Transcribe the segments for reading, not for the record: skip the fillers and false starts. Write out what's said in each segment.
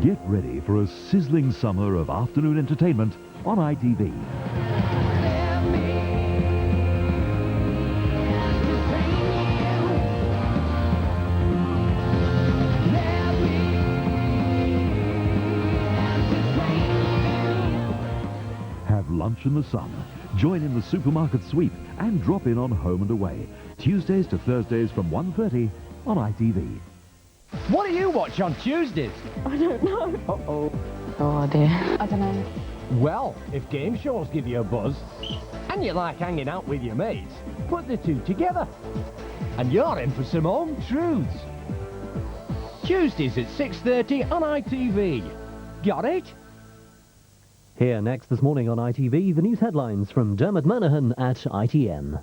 Get ready for a sizzling summer of afternoon entertainment on ITV. Have lunch in the sun, join in the supermarket sweep and drop in on Home and Away. Tuesdays to Thursdays from 1:30 on ITV. What do you watch on Tuesdays? I don't know. Uh-oh. Oh dear. I don't know. Well, if game shows give you a buzz, and you like hanging out with your mates, put the two together. And you're in for some home truths. Tuesdays at 6:30 on ITV. Got it? Here next this morning on ITV, the news headlines from Dermot Monaghan at ITN.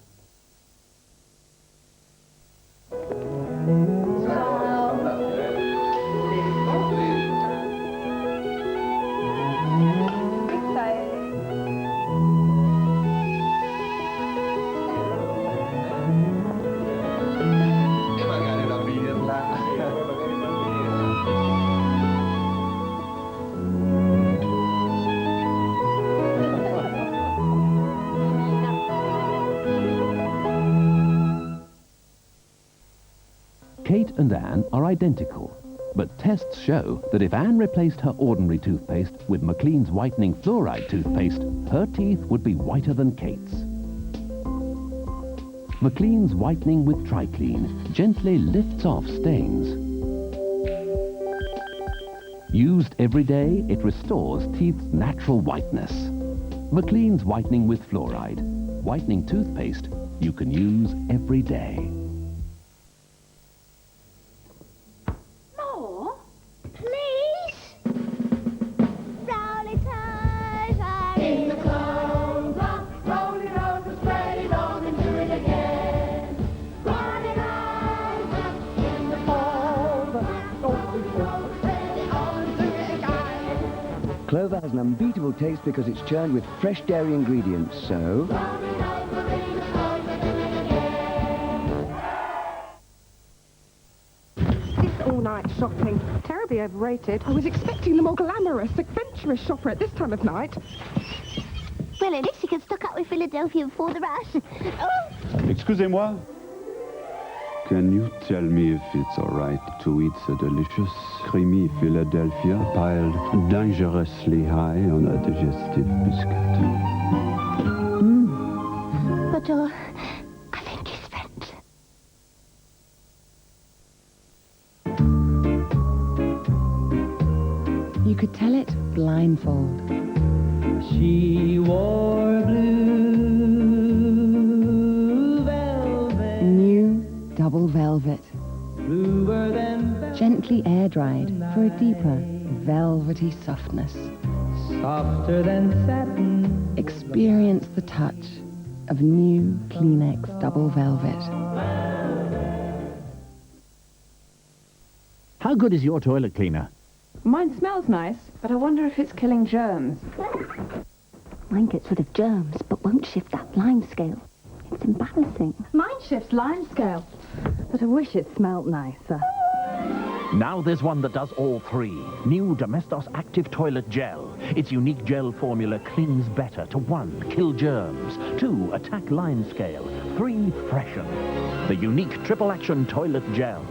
Kate and Anne are identical, but tests show that if Anne replaced her ordinary toothpaste with McLean's whitening fluoride toothpaste, her teeth would be whiter than Kate's. McLean's whitening with Triclean gently lifts off stains. Used every day, it restores teeth's natural whiteness. McLean's whitening with fluoride, whitening toothpaste you can use every day. Clover has an unbeatable taste because it's churned with fresh dairy ingredients, so... This all-night shopping, terribly overrated. I was expecting the more glamorous, adventurous shopper at this time of night. Well, at least you can stock up with Philadelphia before the rush. Oh. Excusez-moi. Can you tell me if it's all right to eat the delicious, creamy Philadelphia piled dangerously high on a digestive biscuit? But, I think he's French. You could tell it blindfold. She wore blue velvet. New double velvet. Bluer than velvet. Gently air-dried for a deeper, velvety softness. Softer than satin. Experience the touch of new Kleenex double velvet. How good is your toilet cleaner? Mine smells nice, but I wonder if it's killing germs. Mine gets rid of germs, but won't shift that line scale. It's embarrassing. Mine shifts line scale, but I wish it smelled nicer. Now there's one that does all three. New Domestos Active Toilet Gel. Its unique gel formula cleans better to 1, kill germs, 2, attack line scale, 3, freshen. The unique triple action toilet gel.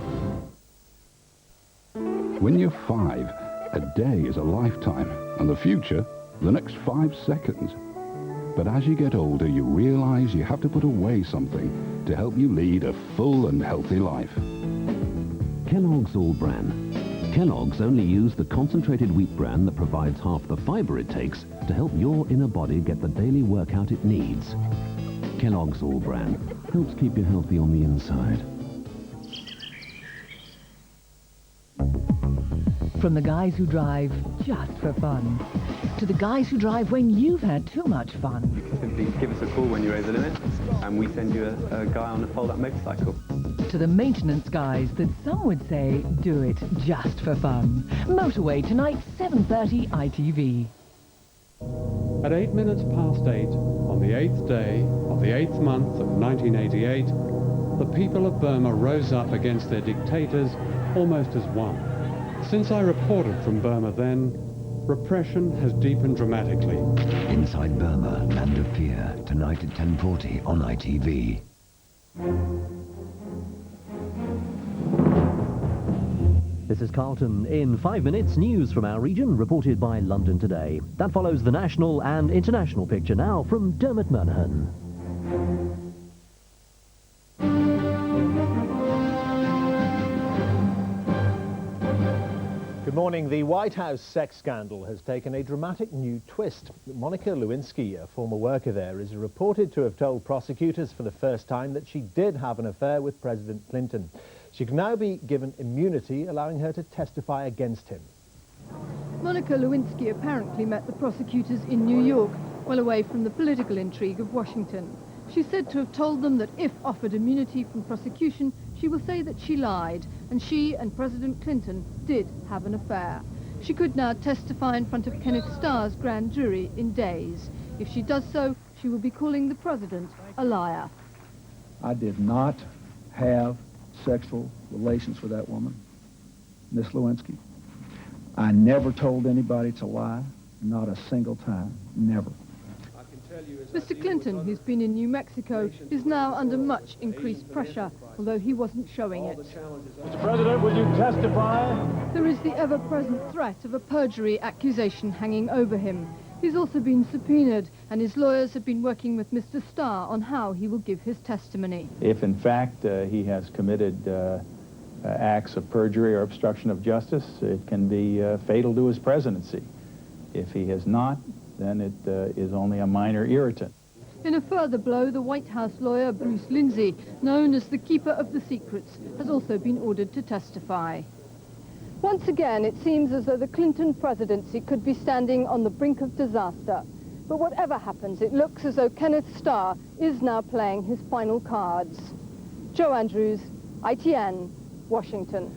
When you're 5, a day is a lifetime, and the future, the next 5 seconds. But as you get older, you realize you have to put away something to help you lead a full and healthy life. Kellogg's All Bran. Kellogg's only use the concentrated wheat bran that provides half the fiber it takes to help your inner body get the daily workout it needs. Kellogg's All Bran helps keep you healthy on the inside. From the guys who drive just for fun, to the guys who drive when you've had too much fun. Simply give us a call when you're over the limit, and we send you a guy on a fold-up motorcycle. To the maintenance guys that some would say do it just for fun. Motorway tonight, 7:30 ITV. At 8 minutes past 8, on the 8th day of the 8th month of 1988, the people of Burma rose up against their dictators almost as one. Since I reported from Burma then, repression has deepened dramatically. Inside Burma, Land of Fear, tonight at 10:40 on ITV. This is Carlton. In 5 minutes, news from our region, reported by London Today. That follows the national and international picture now from Dermot Murnahan. Good morning. The White House sex scandal has taken a dramatic new twist. Monica Lewinsky, a former worker there, is reported to have told prosecutors for the first time that she did have an affair with President Clinton. She can now be given immunity, allowing her to testify against him. Monica Lewinsky apparently met the prosecutors in New York, well away from the political intrigue of Washington. She's said to have told them that if offered immunity from prosecution, she will say that she lied, and she and President Clinton did have an affair. She could now testify in front of Kenneth Starr's grand jury in days. If she does so, she will be calling the president a liar. I did not have sexual relations with that woman, Miss Lewinsky. I never told anybody to lie, not a single time, never. Mr. Clinton, who's been in New Mexico, is now under much increased pressure, although he wasn't showing it. Mr. President, will you testify? There is the ever-present threat of a perjury accusation hanging over him. He's also been subpoenaed, and his lawyers have been working with Mr. Starr on how he will give his testimony. If, in fact, he has committed acts of perjury or obstruction of justice, it can be fatal to his presidency. If he has not, then it is only a minor irritant. In a further blow, the White House lawyer Bruce Lindsay, known as the Keeper of the Secrets, has also been ordered to testify. Once again, it seems as though the Clinton presidency could be standing on the brink of disaster. But whatever happens, it looks as though Kenneth Starr is now playing his final cards. Joe Andrews, ITN, Washington.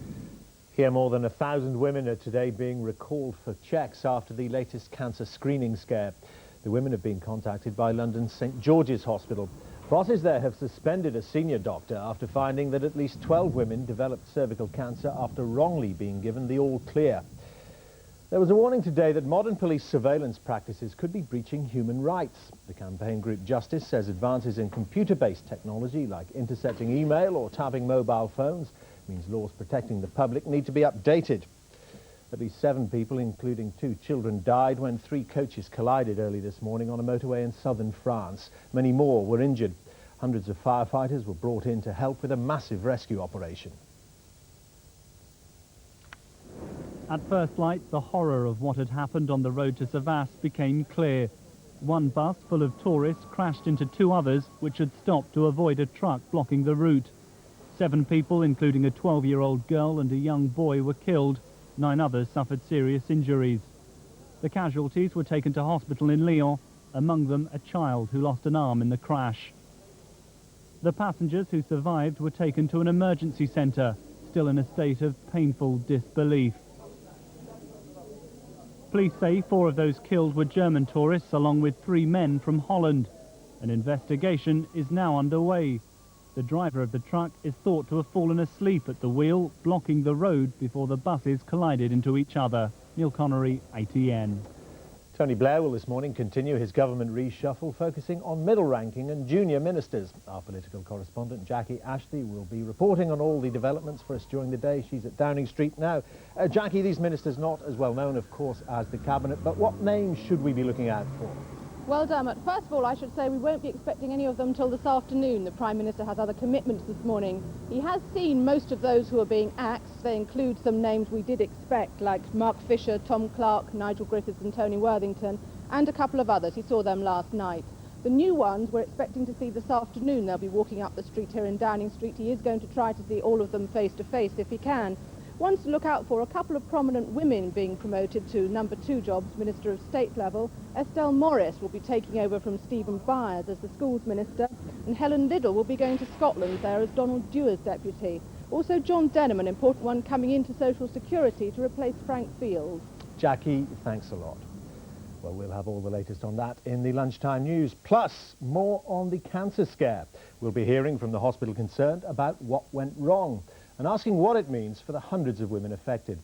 Here, more than 1,000 women are today being recalled for checks after the latest cancer screening scare. The women have been contacted by London's St George's Hospital. Bosses there have suspended a senior doctor after finding that at least 12 women developed cervical cancer after wrongly being given the all clear. There was a warning today that modern police surveillance practices could be breaching human rights. The campaign group Justice says advances in computer-based technology like intercepting email or tapping mobile phones means laws protecting the public need to be updated. At least 7 people, including 2 children, died when 3 coaches collided early this morning on a motorway in southern France. Many more were injured. Hundreds of firefighters were brought in to help with a massive rescue operation. At first light, the horror of what had happened on the road to Savas became clear. One bus full of tourists crashed into 2 others which had stopped to avoid a truck blocking the route. 7 people, including a 12-year-old girl and a young boy, were killed. 9 others suffered serious injuries. The casualties were taken to hospital in Lyon, among them a child who lost an arm in the crash. The passengers who survived were taken to an emergency centre, still in a state of painful disbelief. Police say 4 of those killed were German tourists, along with 3 men from Holland. An investigation is now underway. The driver of the truck is thought to have fallen asleep at the wheel, blocking the road before the buses collided into each other. Neil Connery, ITN. Tony Blair will this morning continue his government reshuffle, focusing on middle-ranking and junior ministers. Our political correspondent Jackie Ashley will be reporting on all the developments for us during the day. She's at Downing Street now. Jackie, these ministers not as well known, of course, as the Cabinet, but what names should we be looking out for? Well, Dermot, first of all, I should say we won't be expecting any of them till this afternoon. The Prime Minister has other commitments this morning. He has seen most of those who are being axed. They include some names we did expect, like Mark Fisher, Tom Clark, Nigel Griffiths and Tony Worthington, and a couple of others. He saw them last night. The new ones we're expecting to see this afternoon. They'll be walking up the street here in Downing Street. He is going to try to see all of them face to face if he can. Ones to look out for, a couple of prominent women being promoted to number 2 jobs, Minister of State level. Estelle Morris will be taking over from Stephen Byers as the Schools Minister, and Helen Liddell will be going to Scotland there as Donald Dewar's deputy. Also John Denham, an important one, coming into Social Security to replace Frank Field. Jackie, thanks a lot. Well, we'll have all the latest on that in the lunchtime news, plus more on the cancer scare. We'll be hearing from the hospital concerned about what went wrong and asking what it means for the hundreds of women affected.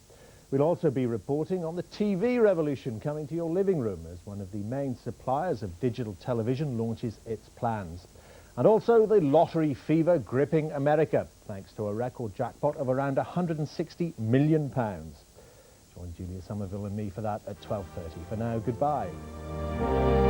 We'll also be reporting on the TV revolution coming to your living room as one of the main suppliers of digital television launches its plans. And also the lottery fever gripping America, thanks to a record jackpot of around £160 million. Join Julia Somerville and me for that at 12:30. For now, goodbye.